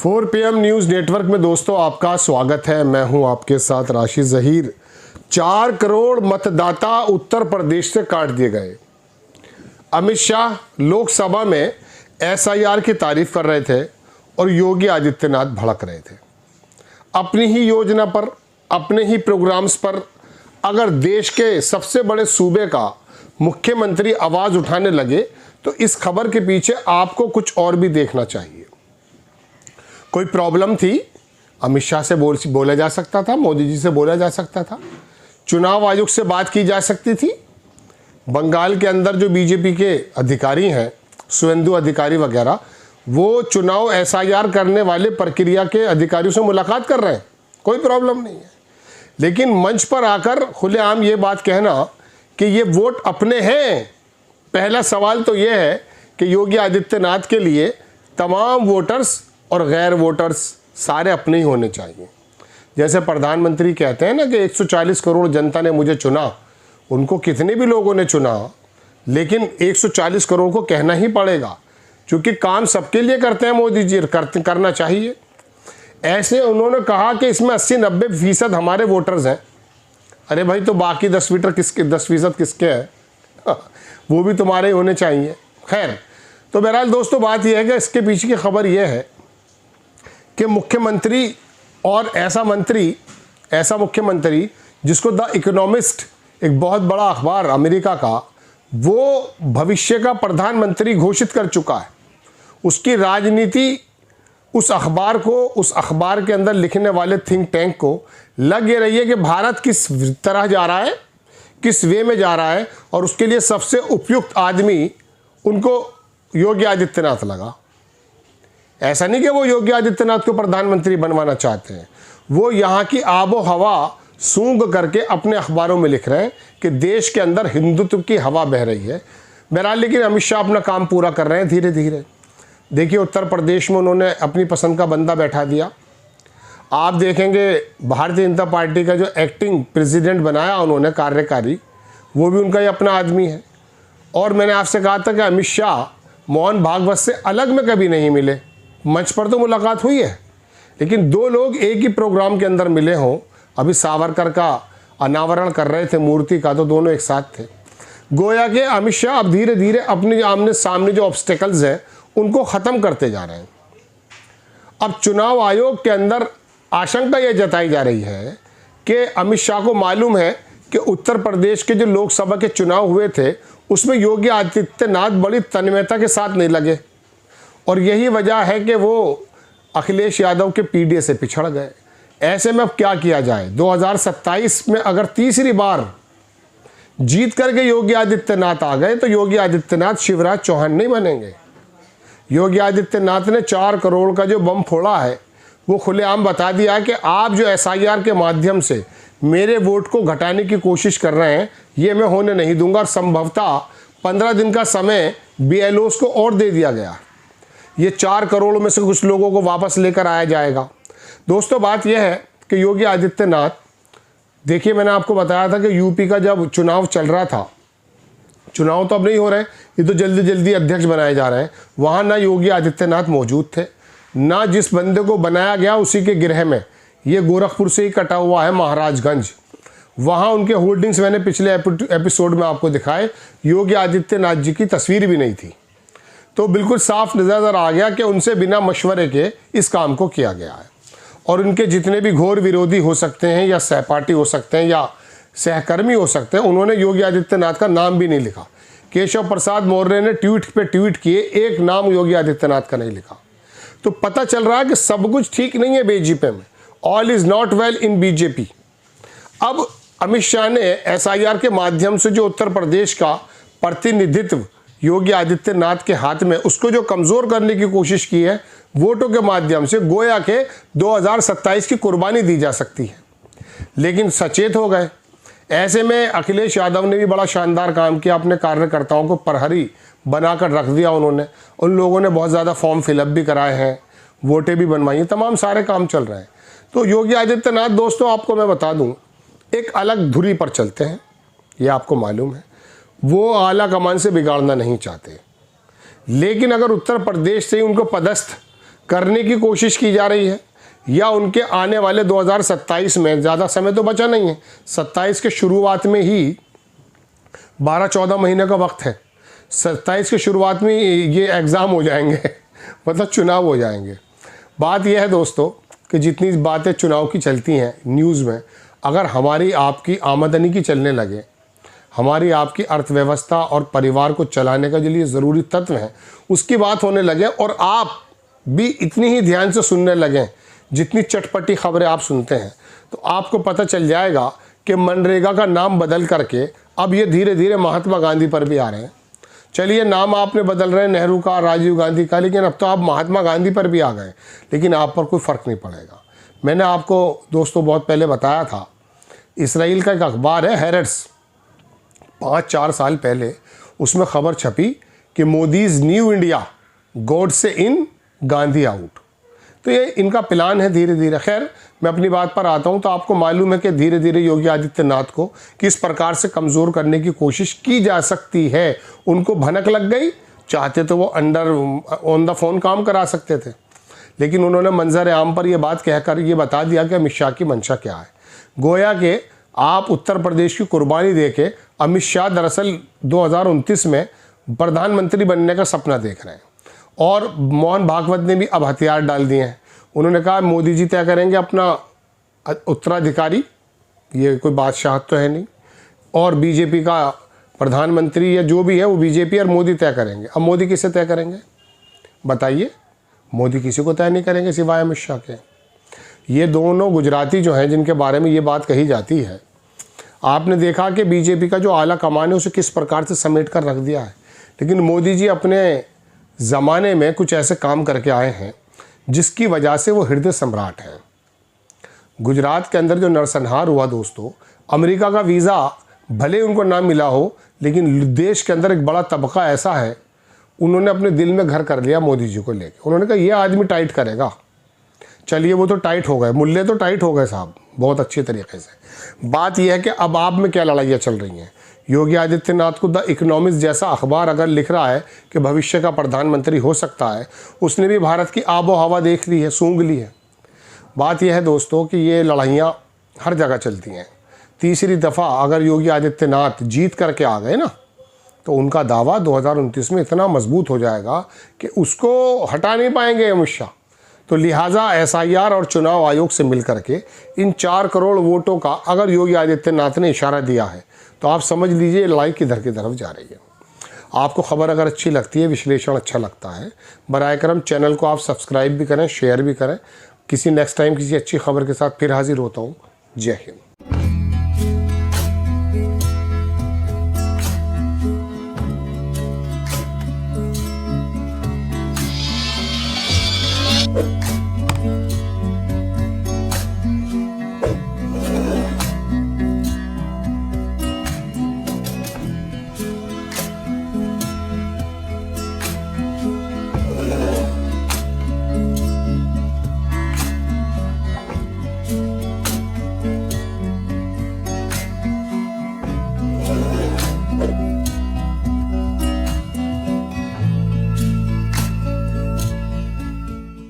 4 PM news network में दोस्तों आपका स्वागत है। मैं हूं आपके साथ राशि ज़हीर। 4 करोड़ मतदाता उत्तर प्रदेश से काट दिए गए। अमित शाह लोकसभा में SIR की तारीफ कर रहे थे और योगी आदित्यनाथ भड़क रहे थे। अपनी ही योजना पर, अपने ही प्रोग्राम्स पर अगर देश के सबसे बड़े सूबे का मुख्यमंत्री आवाज़ उठाने लगे तो इस खबर के पीछे आपको कुछ और भी देखना चाहिए। कोई प्रॉब्लम थी, अमित शाह से बोला जा सकता था, मोदी जी से बोला जा सकता था, चुनाव आयोग से बात की जा सकती थी। बंगाल के अंदर जो बीजेपी के अधिकारी हैं, सुवेंदु अधिकारी वगैरह, वो चुनाव SIR करने वाले प्रक्रिया के अधिकारियों से मुलाकात कर रहे हैं, कोई प्रॉब्लम नहीं है। लेकिन मंच पर आकर खुलेआम ये बात कहना कि ये वोट अपने हैं, पहला सवाल तो ये है कि योगी आदित्यनाथ के लिए तमाम वोटर्स और गैर वोटर्स सारे अपने ही होने चाहिए। जैसे प्रधानमंत्री कहते हैं ना कि 140 करोड़ जनता ने मुझे चुना, उनको कितने भी लोगों ने चुना, लेकिन 140 करोड़ को कहना ही पड़ेगा, क्योंकि काम सबके लिए करते हैं मोदी जी, करना चाहिए। ऐसे उन्होंने कहा कि इसमें 80-90% हमारे वोटर्स हैं। अरे भाई, तो बाकी 10% किसके हैं? वो भी तुम्हारे होने चाहिए। खैर, तो बहरहाल दोस्तों बात यह है कि इसके पीछे की खबर यह है कि मुख्यमंत्री और ऐसा मुख्यमंत्री जिसको द इकोनॉमिस्ट, एक बहुत बड़ा अखबार अमेरिका का, वो भविष्य का प्रधानमंत्री घोषित कर चुका है। उसकी राजनीति उस अखबार के अंदर लिखने वाले थिंक टैंक को लग ये रही है कि भारत किस तरह जा रहा है, किस वे में जा रहा है, और उसके लिए सबसे उपयुक्त आदमी उनको योगी आदित्यनाथ लगा। ऐसा नहीं कि वो योगी आदित्यनाथ को प्रधानमंत्री बनवाना चाहते हैं, वो यहाँ की आबो हवा सूंघ करके अपने अखबारों में लिख रहे हैं कि देश के अंदर हिंदुत्व की हवा बह रही है। बहरहाल, लेकिन अमित शाह अपना काम पूरा कर रहे हैं धीरे धीरे। देखिए, उत्तर प्रदेश में उन्होंने अपनी पसंद का बंदा बैठा दिया। आप देखेंगे भारतीय जनता पार्टी का जो एक्टिंग प्रेसिडेंट बनाया उन्होंने, कार्यकारी, वो भी उनका ही अपना आदमी है। और मैंने आपसे कहा था कि अमित शाह मोहन भागवत से अलग में कभी नहीं मिले। मंच पर तो मुलाकात हुई है, लेकिन दो लोग एक ही प्रोग्राम के अंदर मिले हों। अभी सावरकर का अनावरण कर रहे थे, मूर्ति का, तो दोनों एक साथ थे। गोया के अमित शाह अब धीरे धीरे अपने आमने सामने जो ऑब्स्टेकल्स हैं उनको ख़त्म करते जा रहे हैं। अब चुनाव आयोग के अंदर आशंका यह जताई जा रही है कि अमित शाह को मालूम है कि उत्तर प्रदेश के जो लोकसभा के चुनाव हुए थे उसमें योगी आदित्यनाथ बड़ी तन्मयता के साथ नहीं लगे, और यही वजह है कि वो अखिलेश यादव के PDA से पिछड़ गए। ऐसे में अब क्या किया जाए? 2027 में अगर तीसरी बार जीत करके योगी आदित्यनाथ आ गए तो योगी आदित्यनाथ शिवराज चौहान नहीं बनेंगे। योगी आदित्यनाथ ने 4 करोड़ का जो बम फोड़ा है वो खुलेआम बता दिया कि आप जो SIR के माध्यम से मेरे वोट को घटाने की कोशिश कर रहे हैं, ये मैं होने नहीं दूंगा। और संभवतः 15 दिन का समय BLOs को और दे दिया गया। ये 4 करोड़ में से कुछ लोगों को वापस लेकर आया जाएगा। दोस्तों, बात यह है कि योगी आदित्यनाथ, देखिए, मैंने आपको बताया था कि यूपी का जब चुनाव चल रहा था, चुनाव तो अब नहीं हो रहे, ये तो जल्दी जल्दी अध्यक्ष बनाए जा रहे हैं, वहाँ ना योगी आदित्यनाथ मौजूद थे, ना जिस बंदे को बनाया गया उसी के गिरह में, ये गोरखपुर से ही कटा हुआ है, महाराजगंज, वहाँ उनके होल्डिंग्स मैंने पिछले एपिसोड में आपको दिखाए, योगी आदित्यनाथ जी की तस्वीर भी नहीं थी। तो बिल्कुल साफ नज़र आ गया कि उनसे बिना मशवरे के इस काम को किया गया है। और उनके जितने भी घोर विरोधी हो सकते हैं, या सहपाठी हो सकते हैं, या सहकर्मी हो सकते हैं, उन्होंने योगी आदित्यनाथ का नाम भी नहीं लिखा। केशव प्रसाद मौर्य ने ट्वीट पे ट्वीट किए, एक नाम योगी आदित्यनाथ का नहीं लिखा। तो पता चल रहा है कि सब कुछ ठीक नहीं है बीजेपी में। All is not well in BJP. अब अमित शाह ने SIR के माध्यम से जो उत्तर प्रदेश का प्रतिनिधित्व योगी आदित्यनाथ के हाथ में, उसको जो कमज़ोर करने की कोशिश की है वोटों के माध्यम से, गोया के 2027 की कुर्बानी दी जा सकती है। लेकिन सचेत हो गए। ऐसे में अखिलेश यादव ने भी बड़ा शानदार काम किया, अपने कार्यकर्ताओं को प्रहरी बनाकर रख दिया उन्होंने। उन लोगों ने बहुत ज़्यादा फॉर्म फिलअप भी कराए हैं, वोटें भी बनवाई हैं, तमाम सारे काम चल रहे हैं। तो योगी आदित्यनाथ, दोस्तों, आपको मैं बता दूं, एक अलग धुरी पर चलते हैं, ये आपको मालूम है। वो आला कमान से बिगाड़ना नहीं चाहते, लेकिन अगर उत्तर प्रदेश से ही उनको पदस्थ करने की कोशिश की जा रही है, या उनके आने वाले 2027 में, ज़्यादा समय तो बचा नहीं है, 27 के शुरुआत में ही 12-14 महीने का वक्त है, 27 के शुरुआत में ये एग्ज़ाम हो जाएंगे मतलब चुनाव हो जाएंगे। बात यह है दोस्तों कि जितनी बातें चुनाव की चलती हैं न्यूज़ में, अगर हमारी आपकी आमदनी की चलने लगे, हमारी आपकी अर्थव्यवस्था और परिवार को चलाने का जो लिए ज़रूरी तत्व हैं उसकी बात होने लगे, और आप भी इतनी ही ध्यान से सुनने लगें जितनी चटपटी खबरें आप सुनते हैं, तो आपको पता चल जाएगा कि मनरेगा का नाम बदल करके अब ये धीरे धीरे महात्मा गांधी पर भी आ रहे हैं। चलिए, नाम आपने बदल रहे हैं नेहरू का, राजीव गांधी का, लेकिन अब तो आप महात्मा गांधी पर भी आ गए, लेकिन आप पर कोई फ़र्क नहीं पड़ेगा। मैंने आपको दोस्तों बहुत पहले बताया था, इसराइल का एक अखबार है हेरेट्स, 5-4 साल पहले उसमें खबर छपी कि मोदीज़ न्यू इंडिया, गॉडसे इन, गांधी आउट। तो ये इनका प्लान है धीरे धीरे। खैर, मैं अपनी बात पर आता हूँ, तो आपको मालूम है कि धीरे धीरे योगी आदित्यनाथ को किस प्रकार से कमज़ोर करने की कोशिश की जा सकती है। उनको भनक लग गई, चाहते तो वो ऑन द फोन काम करा सकते थे, लेकिन उन्होंने मंजर आम पर यह बात कहकर ये बता दिया कि अमित शाह की मंशा क्या है। गोया कि आप उत्तर प्रदेश की कुर्बानी दे के अमित शाह दरअसल 2029 में प्रधानमंत्री बनने का सपना देख रहे हैं, और मोहन भागवत ने भी अब हथियार डाल दिए हैं। उन्होंने कहा मोदी जी तय करेंगे अपना उत्तराधिकारी, ये कोई बादशाह तो है नहीं, और बीजेपी का प्रधानमंत्री या जो भी है वो बीजेपी और मोदी तय करेंगे। अब मोदी किसे तय करेंगे बताइए? मोदी किसी को तय नहीं करेंगे सिवाय अमित शाह के। ये दोनों गुजराती जो हैं जिनके बारे में ये बात कही जाती है, आपने देखा कि बीजेपी का जो आला कमान है उसे किस प्रकार से समेट कर रख दिया है, लेकिन मोदी जी अपने ज़माने में कुछ ऐसे काम करके आए हैं जिसकी वजह से वो हृदय सम्राट हैं। गुजरात के अंदर जो नरसंहार हुआ दोस्तों, अमेरिका का वीज़ा भले उनको ना मिला हो, लेकिन देश के अंदर एक बड़ा तबका ऐसा है, उन्होंने अपने दिल में घर कर लिया मोदी जी को लेकर। उन्होंने कहा ये आदमी टाइट करेगा। चलिए, वो तो टाइट हो गए, मुल्ले तो टाइट हो गए साहब बहुत अच्छे तरीके से। बात यह है कि अब आप में क्या लड़ाइयाँ चल रही हैं। योगी आदित्यनाथ को द इकोनॉमिस्ट जैसा अखबार अगर लिख रहा है कि भविष्य का प्रधानमंत्री हो सकता है, उसने भी भारत की आबो हवा देख ली है, सूंघ ली है। बात यह है दोस्तों कि ये लड़ाइयाँ हर जगह चलती हैं। तीसरी दफ़ा अगर योगी आदित्यनाथ जीत करके आ गए ना, तो उनका दावा 2029 में इतना मजबूत हो जाएगा कि उसको हटा नहीं पाएंगे अमित शाह। तो लिहाजा SIR और चुनाव आयोग से मिल करके इन 4 करोड़ वोटों का अगर योगी आदित्यनाथ ने इशारा दिया है, तो आप समझ लीजिए लड़ाई किधर की तरफ जा रही है। आपको खबर अगर अच्छी लगती है, विश्लेषण अच्छा लगता है, बराए करम चैनल को आप सब्सक्राइब भी करें, शेयर भी करें। किसी नेक्स्ट टाइम किसी अच्छी खबर के साथ फिर हाजिर होता हूँ। जय हिंद।